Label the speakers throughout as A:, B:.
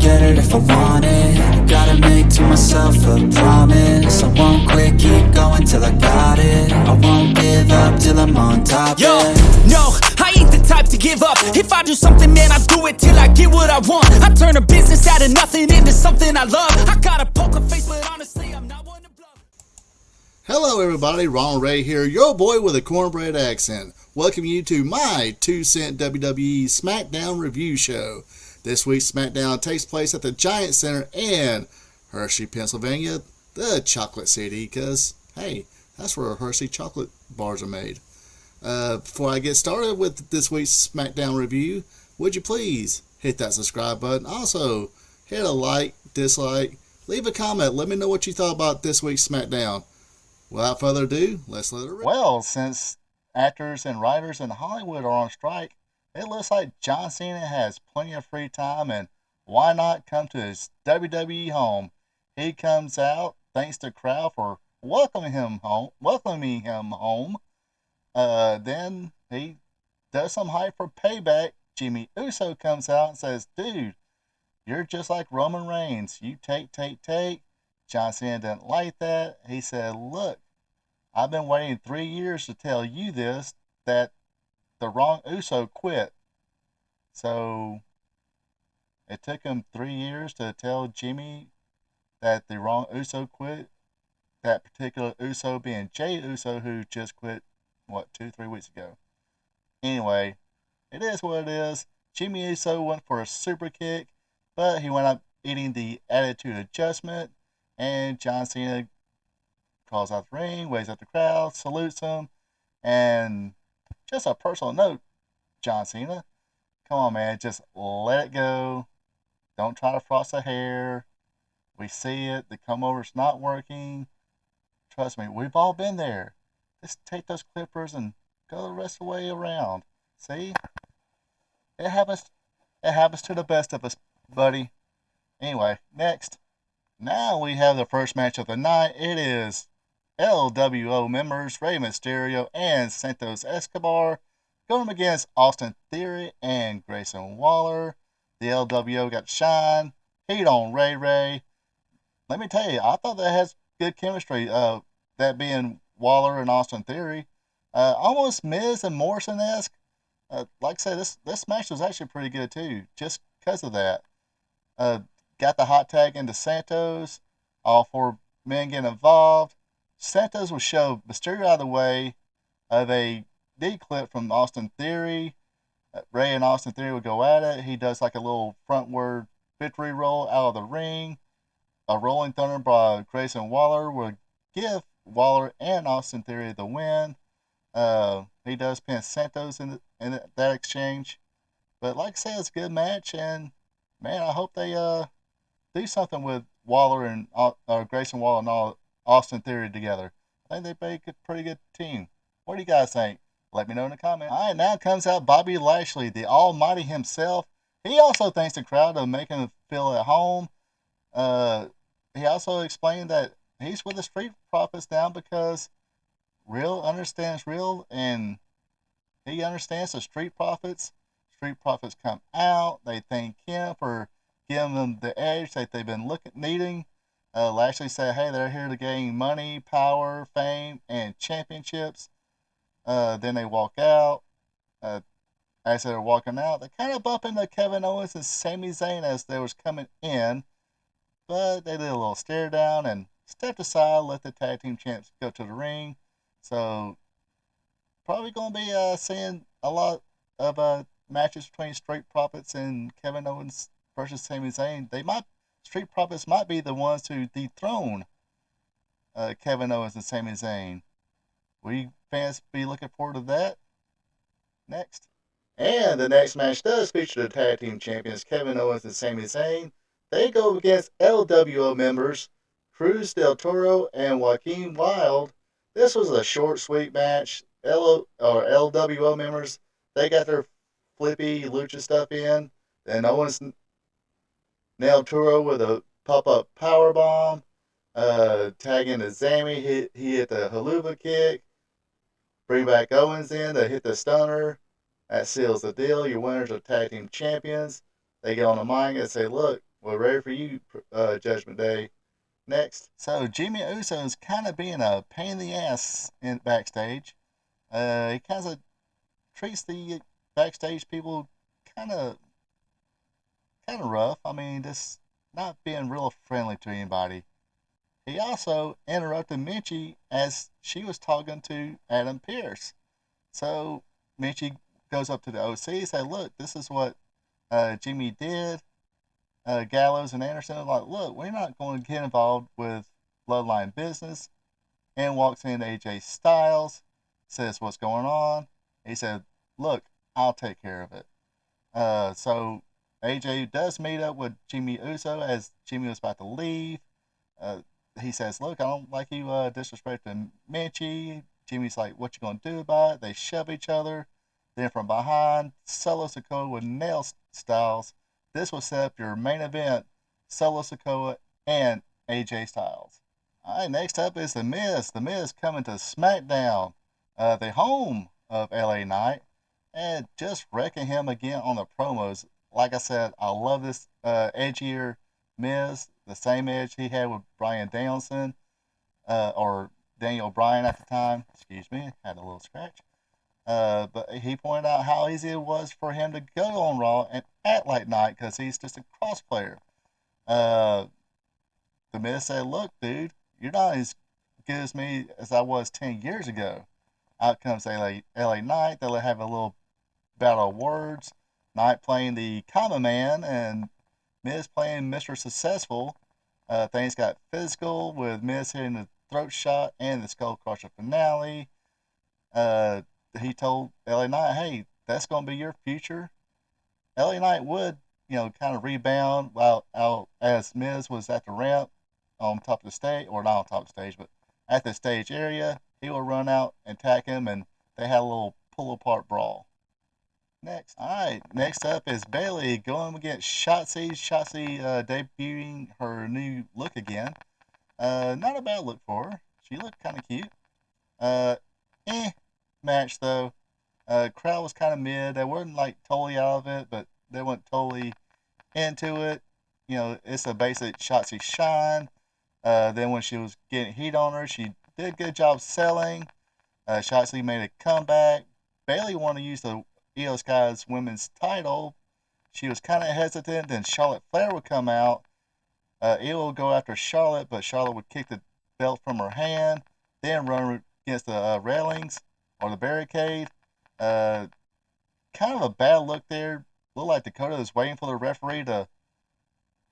A: get it if I want it. Gotta make to myself a promise. I won't quit, keep going till I got it. I won't give up till I'm on top.
B: Yo, no, I ain't the type to give up. If I do something, man, I do it till I get what I want. I turn a business out of nothing into something I love. I got a poker face, but honestly, I'm not one to bluff.
C: Hello everybody, Ronald Ray here, your boy with a cornbread accent. Welcome you to my 2-cent WWE Smackdown review show. This week's Smackdown takes place at the Giant Center in Hershey, Pennsylvania, the Chocolate City, because, hey, that's where Hershey chocolate bars are made. Before I get started with this week's Smackdown review, would you please hit that subscribe button. Also, hit a like, dislike, leave a comment, let me know what you thought about this week's Smackdown. Without further ado, let's let it rip. Well, since actors and writers in Hollywood are on strike, it looks like John Cena has plenty of free time, and why not come to his WWE home? He comes out, thanks to the crowd for welcoming him home. Then he does some hype for Payback. Jimmy Uso comes out and says, "Dude, you're just like Roman Reigns. You take. John Cena didn't like that. He said, "Look, I've been waiting 3 years to tell you this, that the wrong Uso quit." So it took him 3 years to tell Jimmy that the wrong Uso quit. That particular Uso being Jay Uso, who just quit, 2-3 weeks ago. Anyway, it is what it is. Jimmy Uso went for a super kick, but he went up eating the attitude adjustment. And John Cena calls out the ring, waves at the crowd, salutes him. And just a personal note, John Cena, come on, man, just let it go. Don't try to frost the hair. We see it. The come-over's not working. Trust me, we've all been there. Just take those clippers and go the rest of the way around. See? It happens to the best of us, buddy. Anyway, next. Now we have the first match of the night. It is LWO members Rey Mysterio and Santos Escobar going against Austin Theory and Grayson Waller. The LWO got shine. Heat on Ray. Let me tell you, I thought that has good chemistry. That being Waller and Austin Theory. Almost Miz and Morrison-esque. Like I said, this match was actually pretty good too, just because of that. Got the hot tag into Santos. All four men get involved. Santos will shove Mysterio out of the way of a knee clip from Austin Theory. Ray and Austin Theory will go at it. He does like a little frontward victory roll out of the ring. A rolling thunder by Grayson Waller will give Waller and Austin Theory the win. He does pin Santos in that exchange. But like I said, it's a good match, and man, I hope they do something with Waller and Grayson Waller and Austin Theory together. I think they make a pretty good team. What do you guys think? Let me know in the comments. All right, now comes out Bobby Lashley, the Almighty himself. He also thanks the crowd for making him feel at home. He also explained that he's with the Street Profits now because real understands real, and he understands the Street Profits. Street Profits come out. They thank him for giving them the edge that they've been needing. Lashley said, hey, they're here to gain money, power, fame, and championships. Then they walk out. As they're walking out, they kind of bump into Kevin Owens and Sami Zayn as they was coming in. But they did a little stare down and stepped aside, let the tag team champs go to the ring. So, probably going to be seeing a lot of matches between Street Profits and Kevin Owens versus Sami Zayn. Street Profits might be the ones to dethrone Kevin Owens and Sami Zayn. Will you fans be looking forward to that? Next. And the next match does feature the tag team champions Kevin Owens and Sami Zayn. They go against LWO members Cruz del Toro and Joaquin Wilde. This was a short, sweet match. LWO members, they got their flippy lucha stuff in. And Owens nailed Toro with a pop-up powerbomb. Tagging to Zammy, he hit the haluva kick. Bring back Owens in to hit the stunner. That seals the deal. Your winners are tag team champions. They get on the mic and say, look, We're ready for you, Judgment Day. Next. So Jimmy Uso is kind of being a pain in the ass in backstage. He kind of treats the backstage people kind of rough. I mean, just not being real friendly to anybody. He also interrupted Michi as she was talking to Adam Pearce. So Michi goes up to the OC and said, "Look, this is what Jimmy did." Gallows and Anderson are like, "Look, we're not going to get involved with bloodline business." And walks in AJ Styles, says what's going on. He said, "Look, I'll take care of it." So AJ does meet up with Jimmy Uso as Jimmy was about to leave. He says, "Look, I don't like you disrespecting Michi." Jimmy's like, "What you gonna do about it?" They shove each other. Then from behind, Solo Sikoa with nail Styles. This will set up your main event: Solo Sikoa and AJ Styles. All right, next up is The Miz. The Miz coming to Smackdown, the home of LA Knight, and just wrecking him again on the promos. Like I said, I love this edgier Miz, the same edge he had with Bryan Danielson, or Daniel Bryan at the time. Excuse me, had a little scratch. But he pointed out how easy it was for him to go on Raw and act like Knight because he's just a cross player. The Miz said, "Look, dude, you're not as good as me as I was 10 years ago." Out comes LA Knight. They'll have a little battle of words. Knight playing the common man and Miz playing Mr. Successful. Things got physical with Miz hitting the throat shot and the skull crusher finale. He told LA Knight, "Hey, that's going to be your future." LA Knight would, kind of rebound while as Miz was at the ramp on top of the stage, or not on top of the stage, but at the stage area. He will run out and attack him, and they had a little pull apart brawl. Next. Alright, next up is Bayley going against Shotzi. Shotzi debuting her new look again. Not a bad look for her. She looked kind of cute. Uh, match though. Crowd was kind of mid. They weren't like totally out of it, but they weren't totally into it. It's a basic Shotzi shine. Then when she was getting heat on her, she did a good job selling. Shotzi made a comeback. Bayley wanted to use the Io Sky's women's title. She was kind of hesitant. Then Charlotte Flair would come out. Io would go after Charlotte, but Charlotte would kick the belt from her hand, then run against the railings or the barricade. Kind of a bad look there. Looked like Dakota was waiting for the referee to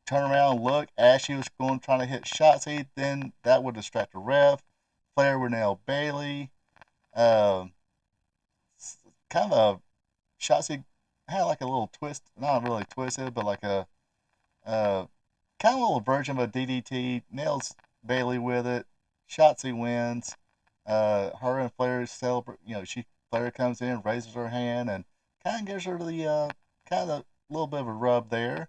C: turn around and look as she was trying to hit Shotzi. Then that would distract the ref. Flair would nail Bayley. Kind of a Shotzi had like a little twist, not really twisted, but like a kind of a little version of a DDT. Nails Bayley with it. Shotzi wins. Her and Flair celebrate. Flair comes in, raises her hand, and kind of gives her the kind of a little bit of a rub there,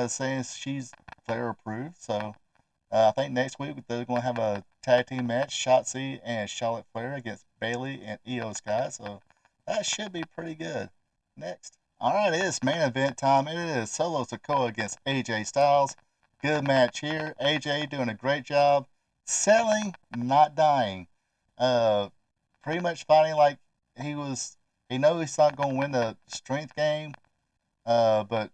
C: saying she's Flair approved. So I think next week they're going to have a tag team match: Shotzi and Charlotte Flair against Bayley and Io Sky. So that should be pretty good. Next. Alright, it is main event time. It is Solo Sikoa against AJ Styles. Good match here. AJ doing a great job selling, not dying. Pretty much fighting like he knows he's not going to win the strength game, but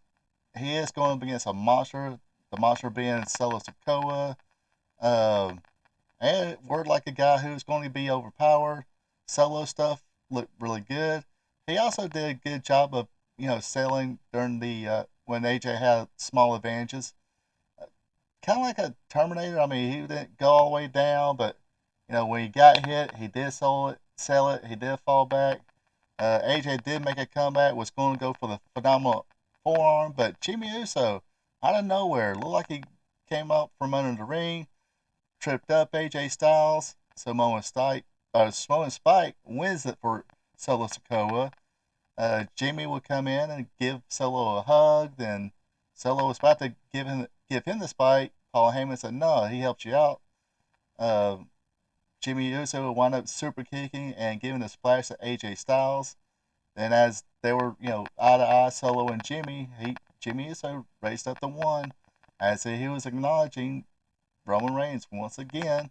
C: he is going up against a monster. The monster being Solo Sikoa. And word like a guy who's going to be overpowered. Solo stuff looked really good. He also did a good job of, selling during the when AJ had small advantages. Kind of like a Terminator. I mean, he didn't go all the way down, but when he got hit, he did sell it. He did fall back. AJ did make a comeback. Was going to go for the phenomenal forearm, but Jimmy Uso out of nowhere looked like he came up from under the ring, tripped up AJ Styles. Samoa Spike wins it for Solo Sikoa. Jimmy would come in and give Solo a hug. Then Solo was about to give him the spike. Paul Heyman said, "No, he helped you out." Jimmy Uso would wind up super kicking and giving a splash to AJ Styles. Then as they were, eye to eye, Solo and Jimmy Uso raced up to one. as he was acknowledging Roman Reigns once again.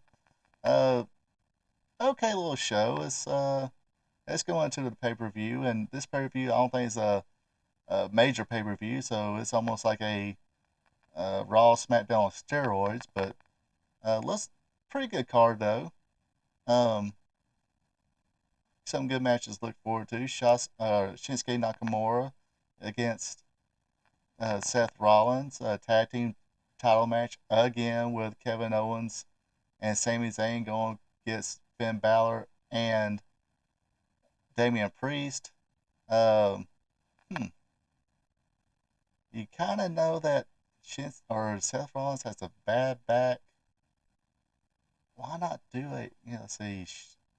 C: Okay, little show. Let's go into the pay-per-view, and this pay-per-view I don't think is a major pay-per-view, so it's almost like a Raw Smackdown on steroids. But let's pretty good card though. Some good matches to look forward to. Shinsuke Nakamura against Seth Rollins, a tag team title match again with Kevin Owens and Sami Zayn going against Finn Balor and Damian Priest. You kind of know that Seth Rollins has a bad back. Why not do it? Let's see.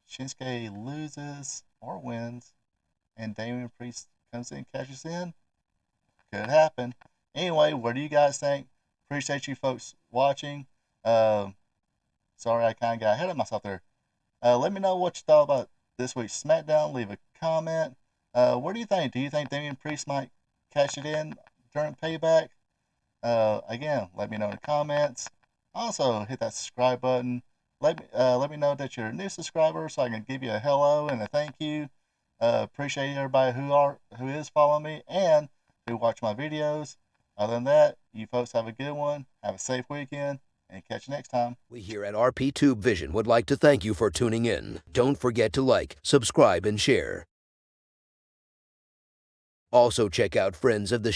C: Shinsuke loses or wins, and Damian Priest comes in, cashes in. Could happen. Anyway, what do you guys think? Appreciate you folks watching. Sorry, I kind of got ahead of myself there. Let me know what you thought about this week's SmackDown. Leave a comment. What do you think? Do you think Damian Priest might cash it in during Payback? Again, let me know in the comments. Also, hit that subscribe button. Let me know that you're a new subscriber so I can give you a hello and a thank you. Appreciate everybody who is following me and who watch my videos. Other than that, you folks have a good one. Have a safe weekend, and catch you next time.
D: We here at RP Tube Vision would like to thank you for tuning in. Don't forget to like, subscribe, and share. Also check out Friends of the